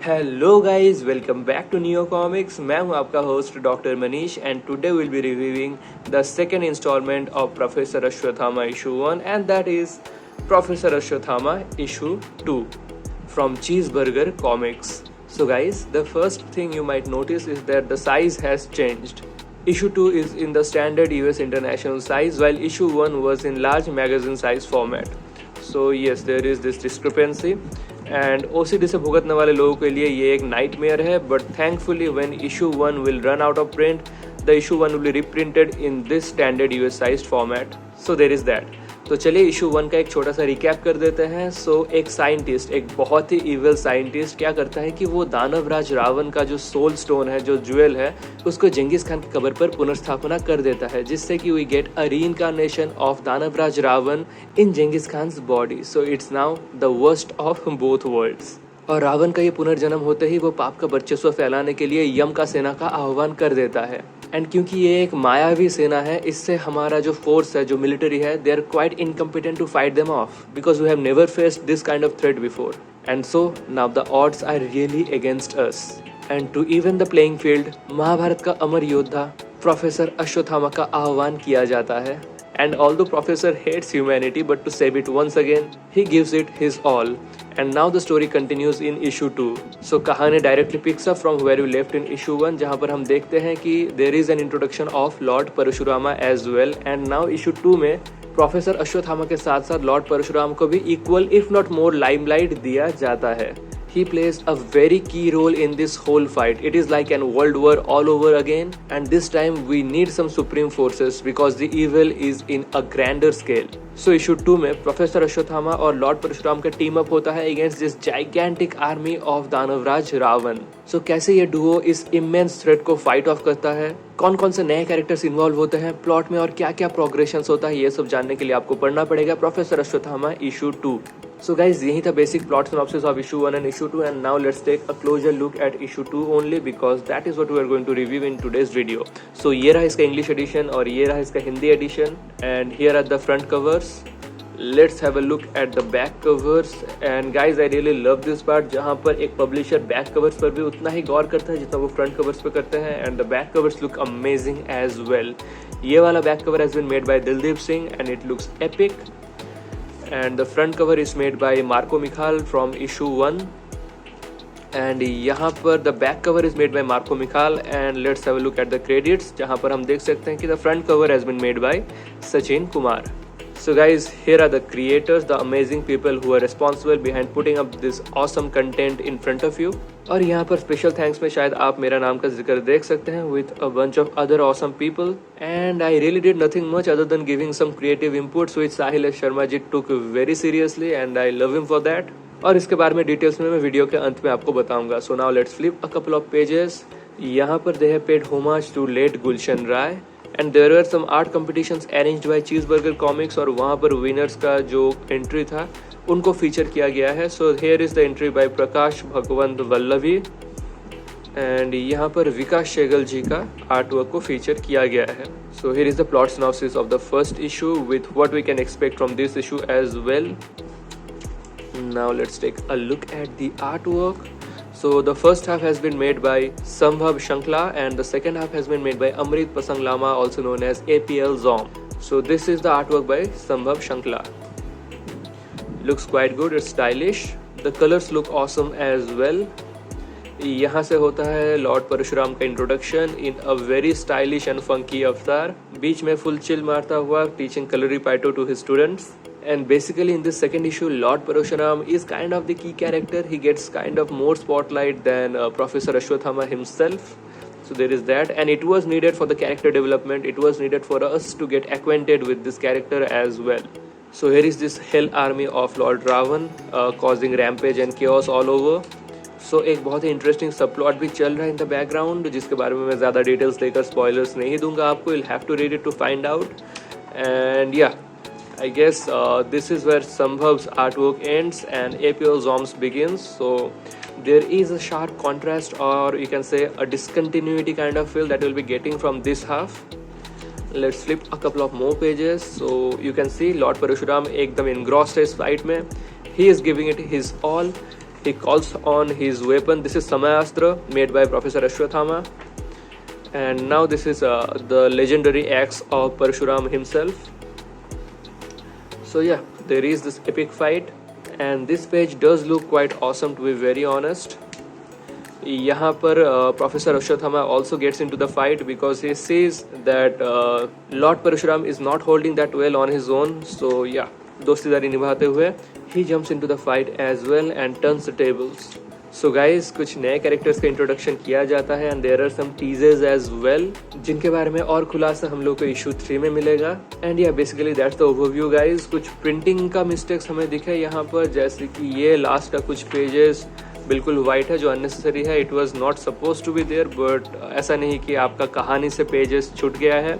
Hello guys, welcome back to Neo Comics. मैं हूं आपका host doctor Manish and today will be reviewing the second installment of professor Ashwatthama issue 1 and that is professor Ashwatthama issue 2 from Cheeseburger Comics. So guys, the first thing you might notice is that the size has changed. Issue 2 is in the standard US international size while issue 1 was in large magazine size format. So yes, there is this discrepancy and OCD से भुगतने वाले लोगों के लिए ये एक nightmare है, but thankfully when issue 1 will run out of print, the issue 1 will be reprinted in this standard US sized format. So there is that. तो चलिए इशू 1 का एक छोटा सा रिकैप कर देते हैं। सो एक साइंटिस्ट, एक बहुत ही इविल साइंटिस्ट क्या करता है कि वो दानवराज रावण का जो सोल स्टोन है, जो ज्वेल है, उसको जेंगिस खान की कब्र पर पुनर्स्थापना कर देता है, जिससे कि we get a reincarnation of Danavraj Ravan in Genghis Khan's body. So it's now the worst of both worlds. और रावण का ये पुनर्जन्म होते ही वो पाप का वर्चस्व फैलाने के लिए यम का सेना का आह्वान कर देता है। एंड क्योंकि ये एक मायावी सेना है, इससे हमारा जो फोर्स है, जो मिलिट्री है, they are quite incompetent to fight them off because we have never faced this kind of threat before and so now the odds are really against us. And to even the playing field Mahabharata का अमर योद्धा professor Ashwatthama का आह्वान किया जाता है। And although Professor hates humanity, but to save it once again, he gives it his all. And now the story continues in issue 2. So कहानी directly picks up from where we left in issue 1, जहाँ पर हम देखते हैं कि there is an introduction of Lord Parashurama as well. And now issue 2 में professor Ashwatthama के साथ साथ लॉर्ड परशुराम को भी equal if not more limelight दिया जाता है। He plays a very key role in this whole fight. It is like an world war all over again, and this time we need some supreme forces because the evil is in a grander scale. So issue 2 में professor Ashwatthama और Lord Parshuram का team up होता है against this gigantic army of Danavraj Ravan. So कैसे ये duo इस immense threat को fight off करता है, कौन कौन से नए कैरेक्टर्स इन्वॉल्व होते हैं प्लॉट में और क्या क्या प्रोग्रेशन होता है, ये सब जानने के लिए आपको पढ़ना पड़ेगा professor Ashwatthama issue 2। So guys, यही था basic plot synopsis of issue 1 and issue 2 and now let's take a closer look at issue 2 only because that is what we are going to review in today's video. So ये रहा इसका English edition और ये रहा इसका Hindi edition and here are the front covers. Let's have a look at the back covers and guys I really love this part, जहाँ पर एक पब्लिशर बैक कवर्स पर भी उतना ही गौर करता है जितना वो फ्रंट कवर्स पे करते हैं and the back covers look amazing as well. ये वाला back cover has been made by Dildeep Singh and it looks epic and the front cover is made by Marco Michal from issue 1 and यहाँ पर the back cover is made by Marco Michal and let's have a look at the credits, जहाँ पर हम देख सकते हैं कि the front cover has been made by Sachin Kumar. So guys, here are the creators, the amazing people who are responsible behind putting up this awesome content in front of you. और यहाँ पर special thanks में शायद आप मेरा नाम का जिक्र देख सकते हैं with a bunch of other awesome people and I really did nothing much other than giving some creative inputs which Sahil Sharma ji took very seriously and I love him for that. और इसके बारे में details में मैं video के अंत में आपको बताऊंगा। So now let's flip a couple of pages. यहाँ पर they have paid homage to late Gulshan Rai and there were some art competitions arranged by Cheeseburger Comics और वहाँ पर winners का जो एंट्री था उनको फीचर किया गया है। So here is the entry by Prakash Bhagwant Vallabhi and यहाँ पर विकास शेगल जी का आर्ट वर्क को फीचर किया गया है। So here is the plot synopsis of the first issue with what we can expect from this issue as well. Now let's take a look at the art work. So the first half has been made by Sambhav Shankla and the second half has been made by Amrit Pasang Lama, also known as APL Zom. So this is the artwork by Sambhav Shankla. Looks quite good, it's stylish. The colors look awesome as well. यहाँ से होता है lord Parshuram का introduction in a very stylish and funky avatar, बीच में full chill मारता हुआ teaching Kalaripayattu to his students. And basically in this second issue, Lord Parashuram is kind of the key character. He gets kind of more spotlight than Professor Ashwatthama himself. So there is that, and it was needed for the character development. It was needed for us to get acquainted with this character as well. So here is this hell army of Lord Ravan causing rampage and chaos all over. So एक बहुत ही interesting सब plot भी चल रहा है in the background, जिसके बारे में मैं ज़्यादा डिटेल्स लेकर स्पॉयलर्स नहीं दूंगा आपको. You'll have to read it to find out. And yeah, I guess this is where Sambhav's artwork ends and APL Zom's begins. So there is a sharp contrast, or you can say a discontinuity kind of feel that we'll be getting from this half. Let's flip a couple of more pages. So you can see Lord Parashuram एकदम engrossed है इस fight में. He is giving it his all he calls on his weapon. This is Samayastra made by Professor Ashwathama, and now this is the legendary axe of Parshuram himself. So yeah, there is this epic fight, and this page does look quite awesome, to be very honest. यहाँ पर Professor Ashwathama also gets into the fight because he sees that Lord Parshuram is not holding that well on his own. So yeah, दोस्तीदारी निभाते हुए he jumps into the fight as well and turns the tables. So guys, कुछ नए characters का introduction किया जाता है and there are some teasers as well, जिनके बारे में और खुलासा हम लोग को इशू 3 में मिलेगा. And yeah, basically that's the overview guys. कुछ प्रिंटिंग का मिस्टेक्स हमें दिखे यहाँ पर, जैसे कि ये लास्ट का कुछ पेजेस बिल्कुल वाइट है जो अननेसेसरी है. It was not suppose to be there, but ऐसा नहीं कि आपका कहानी से पेजेस छूट गया है.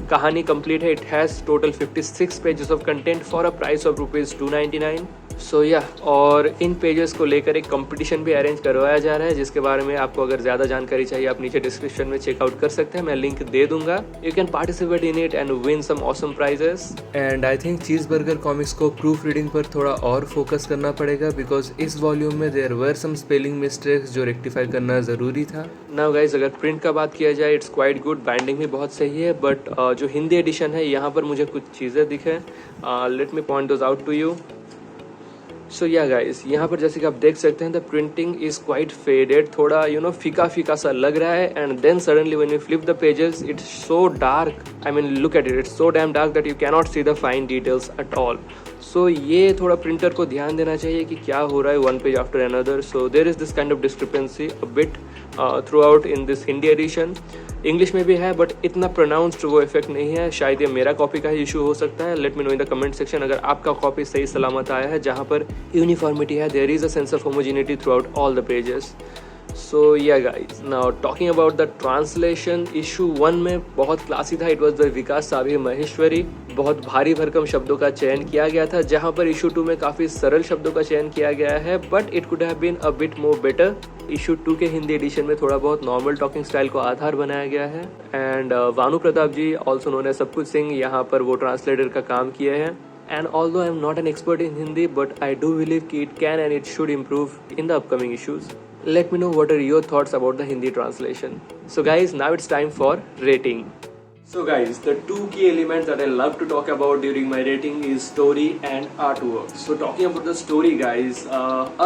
कहानी कंप्लीट है. It has total 56 pages of content for a price of ₹299. सो या, और इन पेजेस को लेकर एक कंपटीशन भी अरेंज करवाया जा रहा है, जिसके बारे में आपको अगर ज़्यादा जानकारी चाहिए आप नीचे डिस्क्रिप्शन में चेकआउट कर सकते हैं. मैं लिंक दे दूंगा. You can participate in it and win some awesome prizes. And I think Cheese Burger Comics को प्रूफ रीडिंग पर थोड़ा और फोकस करना पड़ेगा, बिकॉज इस वॉल्यूम में there were some spelling mistakes जो रेक्टिफाई करना ज़रूरी था. नाउ गाइज, अगर प्रिंट का बात किया जाए इट्स क्वाइट गुड. बाइंडिंग भी बहुत सही है, बट जो हिंदी एडिशन है यहाँ पर मुझे कुछ चीज़ें दिखे. Let me point those out to you. So yeah guys, यहाँ पर जैसे कि आप देख सकते हैं the printing is quite faded. थोड़ा फीका फीका सा लग रहा है. And then suddenly when you flip the pages it's so dark. I mean look at it, it's so damn dark that you can not see the fine details at all. So ये थोड़ा printer को ध्यान देना चाहिए कि क्या हो रहा है one page after another. So there is this kind of discrepancy a bit throughout in this Hindi edition. English में भी है बट इतना प्रोनाउंस्ड वो इफेक्ट नहीं है. शायद ये मेरा कॉपी का ही इशू हो सकता है. Let me know in the comment section अगर आपका कॉपी सही सलामत आया है, जहाँ पर यूनिफॉर्मिटी है. There is a sense of homogeneity throughout all the pages. So yeah guys, now talking about the translation, issue 1 में बहुत क्लासी था. इट वॉज द विकास साभी महेश्वरी. बहुत भारी भरकम शब्दों का चयन किया गया था, जहाँ पर इशू 2 में काफ़ी सरल शब्दों का चयन किया गया है, but it could have been a bit more better. Issue 2 के हिंदी एडिशन में थोड़ा बहुत नॉर्मल टॉकिंग स्टाइल को आधार बनाया गया है. And Bhanu Pratap ji, also known as सब कुछ सिंह, यहाँ पर वो ट्रांसलेटर का काम किए हैं. And although I am not an expert in Hindi, but I do believe that it can and it should improve in the upcoming issues. Let me know what are your thoughts about the Hindi translation. So guys, now it's time for rating. So guys, the two key elements that I love to talk about during my rating is story and artwork. So talking about the story guys,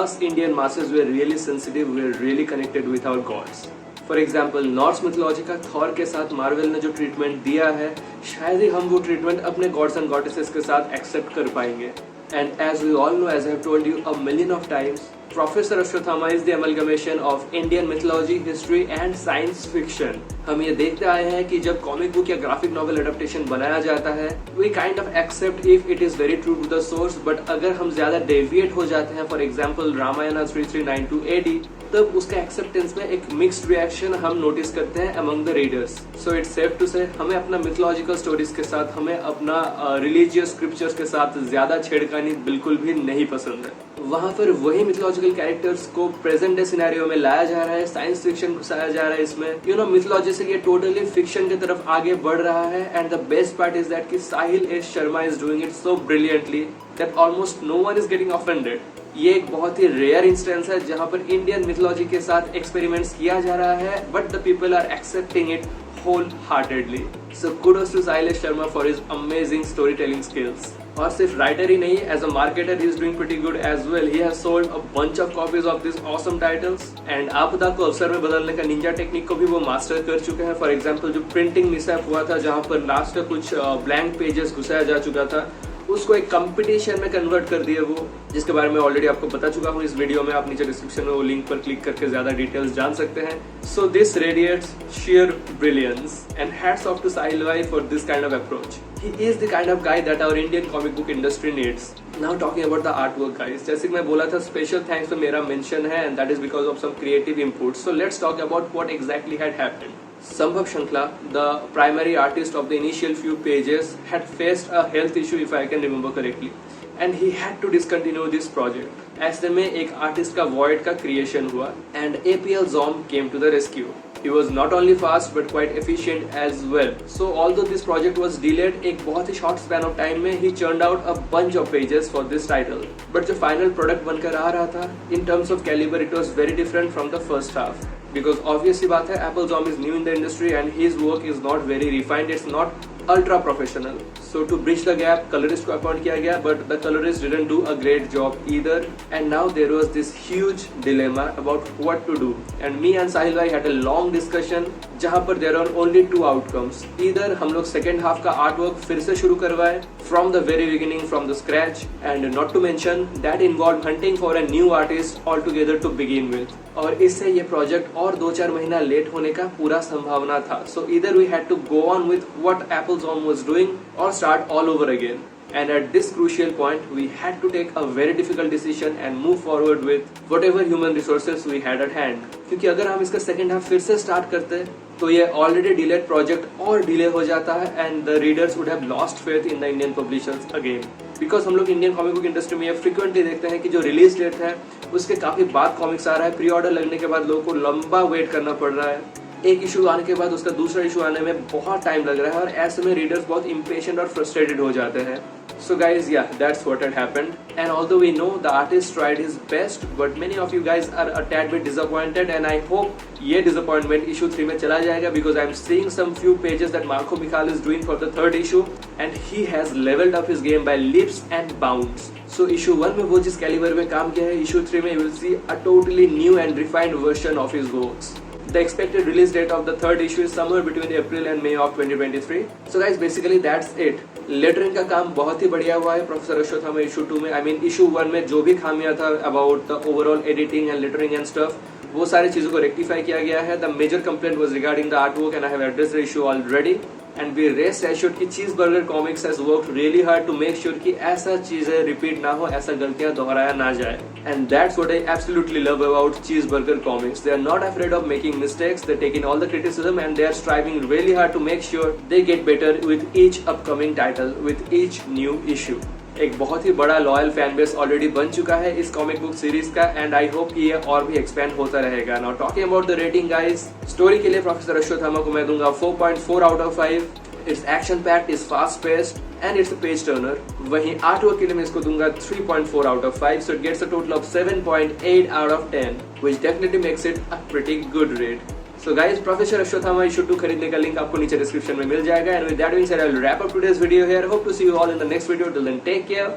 us Indian masses were really sensitive, we were really connected with our gods. For example Norse mythology का Thor के साथ Marvel ने जो treatment दिया है, शायद ही हम वो ट्रीटमेंट अपने गॉड्स एंड गॉडेसेस के साथ एक्सेप्ट कर पाएंगे. And as we all know, as I have told you a million of times, professor Ashwatthama is the amalgamation of Indian mythology, history and science fiction. हम ये देखते आए हैं कि जब कॉमिक बुक या ग्राफिक नॉवेल एडेप्टेशन बनाया जाता है, we kind of accept if it is very true to the source. But अगर हम ज्यादा डेविएट हो जाते हैं, फॉर एग्जाम्पल रामायण 3392 AD, तब उसका एक्सेप्टेंस में एक मिक्स्ड रिएक्शन हम नोटिस करते हैं among the readers. So it's safe to say हमें अपना मिथोलॉजिकल स्टोरीज के साथ, हमें अपना रिलीजियस स्क्रिप्चर्स के साथ ज्यादा छेड़खानी बिल्कुल भी नहीं पसंद है. वहां पर वही मिथोलॉजिकल कैरेक्टर्स को प्रेजेंट डे सिनेरियो में लाया जा रहा है, साइंस फिक्शन घुसाया जा रहा है इसमें. मिथोलॉजी से ये टोटली फिक्शन की तरफ आगे बढ़ रहा है. And the best part is that कि Sahil S Sharma is doing it so brilliantly that almost no one is getting offended. ये एक बहुत ही रेयर इंस्टेंस है जहां पर इंडियन मिथोलॉजी के साथ एक्सपेरिमेंट्स किया जा रहा है, but the people are accepting it wholeheartedly. So kudos to Sailesh Sharma for his amazing storytelling skills. और सिर्फ राइटर ही नहीं, as a marketer he is doing pretty good as well. He has sold a bunch of copies of these awesome titles. And आपदा को अवसर में बदलने का Ninja technique को भी वो मास्टर कर चुके हैं. फॉर एग्जाम्पल जो प्रिंटिंग मिसहैप हुआ था, जहाँ पर लास्ट का कुछ ब्लैंक पेजेस घुसाया जा चुका था, उसको एक कंपटीशन में कन्वर्ट कर दिया वो, जिसके बारे में ऑलरेडी आपको बता चुका हूँ इस वीडियो में. आप नीचे डिस्क्रिप्शन में वो लिंक पर क्लिक करके ज्यादा डिटेल्स जान सकते हैं. So this radiates sheer brilliance and hats off to Sahil Bhai for this kind of approach. He is the kind of guy that our Indian comic book industry needs. Now talking about the artwork guys, जैसे कि मैं बोला था special thanks तो मेरा mention है, and that is because of some creative input. So let's talk about what exactly had happened. Sambhav Shankla, the primary artist of the initial few pages, had faced a health issue if I can remember correctly, and he had to discontinue this project. ऐसे में एक artist का void का creation हुआ and APL Zom came to the rescue. He was not only fast but quite efficient as well. So although this project was delayed, एक बहुत ही short span of time में he churned out a bunch of pages for this title. But जो final product बनकर आ रहा था, in terms of caliber it was very different from the first half. Because obviously बात है, Applebaum is new in the industry and his work is not very refined. It's not ultra professional. So to bridge the gap, colorist को appoint किया गया, but the colorist didn't do a great job either. And now there was this huge dilemma about what to do. And me and Sahil bhai had a long discussion जहाँ पर there are only two outcomes. Either हम लोग second half का artwork फिर से शुरू करवाए from the very beginning, from the scratch, and not to mention that involved hunting for a new artist altogether to begin with. और इससे ये प्रोजेक्ट और 2-4 महीना लेट होने का पूरा संभावना था. So either we had to go on with what Applebaum was doing or start all over again. And at this crucial point, we had to take a very difficult decision and move forward with whatever human resources we had at hand. क्योंकि अगर हम इसका second half फिर से start करते तो ये already delayed project और डिले हो जाता है and the readers would have lost faith in the Indian publishers again. Because हम लोग इंडियन कॉमिक बुक इंडस्ट्री में ये फ्रिक्वेंटली देखते हैं कि जो रिलीज डेट है उसके काफी बाद कॉमिक्स आ रहा है, प्री ऑर्डर लगने के बाद लोगों को लंबा वेट करना पड़ रहा है, एक इशू आने के बाद उसका दूसरा इशू आने में बहुत टाइम लग रहा है और ऐसे में रीडर्स बहुत इम्पेशेंट और फ्रस्ट्रेटेड हो जाते हैं. So guys, yeah, that's what had happened. And although we know the artist tried his best, but many of you guys are a tad bit disappointed, and I hope ये disappointment issue 3 में चला जाएगा because I'm seeing some few pages that Marco Michal is doing for the third issue, and he has leveled up his game by leaps and bounds. So issue 1 में वो जिस caliber में काम किया है, issue 3 में you will see a totally new and refined version of his works. The expected release date of the third issue is somewhere between April and May of 2023. So guys, basically that's it. Lettering का काम बहुत ही बढ़िया हुआ है professor Ashwatthama issue 2 में. I mean issue 1 में जो भी खामियां था about the overall editing and lettering and stuff, वो सारी चीजों को रेक्टिफाई किया गया है. The major complaint was regarding the art work and I have addressed the issue already. And we rest assured कि Cheese Burger Comics has worked really hard to make sure कि ऐसा चीजें रिपीट ना हो, ऐसा गलतियां दोहराया ना जाए. And that's what I absolutely love about Cheeseburger Comics. They are not afraid of making mistakes. They take in all the criticism and they are striving really hard to make sure they get better with each upcoming title, with each new issue. एक बहुत ही बड़ा loyal fan base already बन चुका है इस comic book series का and I hope कि ये और भी एक्सपेंड होता रहेगा. Now talking about the rating guys, story के लिए प्रोफेसर अश्वत्थामा को मैं दूंगा 4.4 out of 5. It's action packed, is fast paced and it's a page turner. वहीं आर्टवर्क के लिए मैं इसको दूंगा 3.4 out of 5, so it gets a total of 7.8 out of 10, which definitely makes it a pretty good rate. So guys, Professor Ashwathama issue 2 खरीदने का link आपको नीचे डिस्क्रिप्शन में मिल जाएगा. And with that being said, I will wrap up today's video here. Hope to see you all in the next video. Till then, take care.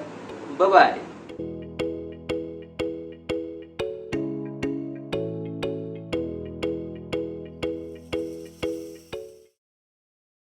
Bye bye.